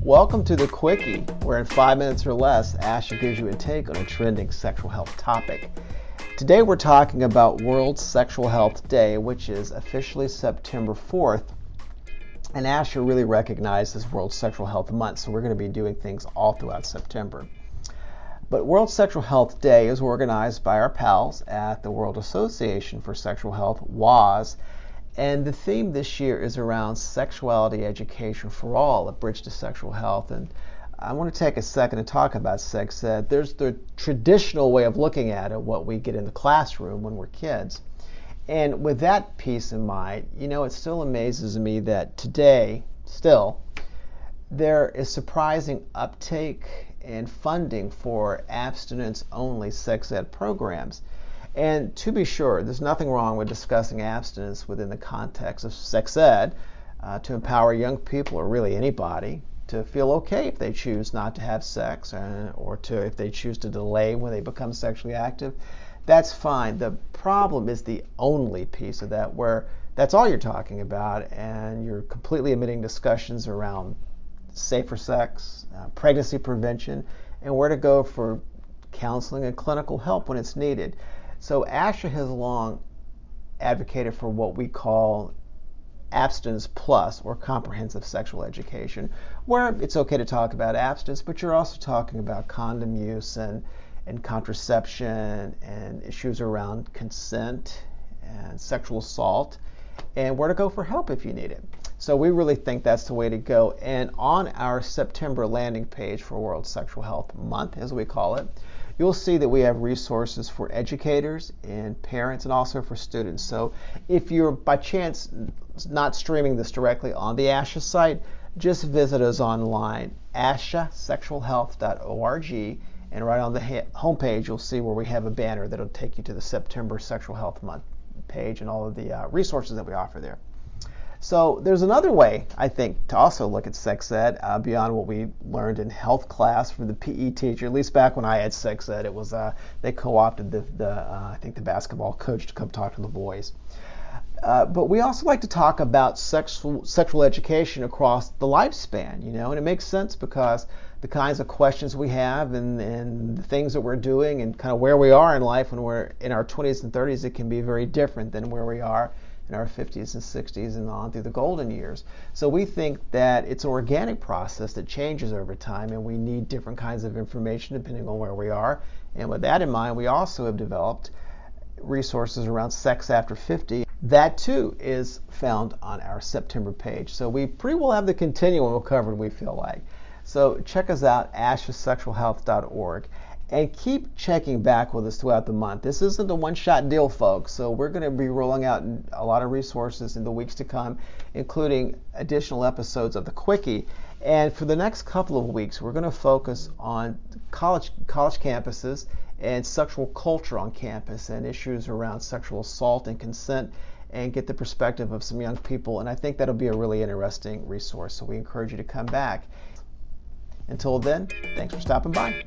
Welcome to the Quickie, where in 5 minutes or less, Asha gives you a take on a trending sexual health topic. Today we're talking about World Sexual Health Day, which is officially September 4th. And Asha really recognized this World Sexual Health Month, so we're going to be doing things all throughout September. But World Sexual Health Day is organized by our pals at the World Association for Sexual Health, WAS, and the theme this year is around sexuality education for all, a bridge to sexual health. And I want to take a second to talk about sex ed. There's the traditional way of looking at it, what we get in the classroom when we're kids. And with that piece in mind, it still amazes me that today, still, there is surprising uptake and funding for abstinence-only sex ed programs. And to be sure, there's nothing wrong with discussing abstinence within the context of sex ed to empower young people, or really anybody, to feel okay if they choose not to have sex or if they choose to delay when they become sexually active. That's fine. The problem is the only piece of that, where that's all you're talking about and you're completely omitting discussions around safer sex, pregnancy prevention, and where to go for counseling and clinical help when it's needed. So Asha has long advocated for what we call abstinence plus, or comprehensive sexual education, where it's okay to talk about abstinence, but you're also talking about condom use and contraception and issues around consent and sexual assault, and where to go for help if you need it. So we really think that's the way to go. And on our September landing page for World Sexual Health Month, as we call it, you'll see that we have resources for educators and parents and also for students. So if you're by chance not streaming this directly on the ASHA site, just visit us online, ashasexualhealth.org, and right on the homepage you'll see where we have a banner that'll take you to the September Sexual Health Month page and all of the resources that we offer there. So there's another way, I think, to also look at sex ed beyond what we learned in health class from the PE teacher. At least back when I had sex ed, it was they co-opted I think the basketball coach to come talk to the boys. But we also like to talk about sexual education across the lifespan, and it makes sense because the kinds of questions we have and the things that we're doing and kind of where we are in life when we're in our 20s and 30s, it can be very different than where we are in our 50s and 60s and on through the golden years. So we think that it's an organic process that changes over time, and we need different kinds of information depending on where we are. And with that in mind, we also have developed resources around sex after 50. That too is found on our September page. So we pretty well have the continuum covered, we feel like. So check us out, ashasexualhealth.org. And keep checking back with us throughout the month. This isn't a one-shot deal, folks. So we're going to be rolling out a lot of resources in the weeks to come, including additional episodes of the Quickie. And for the next couple of weeks, we're going to focus on college campuses and sexual culture on campus and issues around sexual assault and consent, and get the perspective of some young people. And I think that'll be a really interesting resource. So we encourage you to come back. Until then, thanks for stopping by.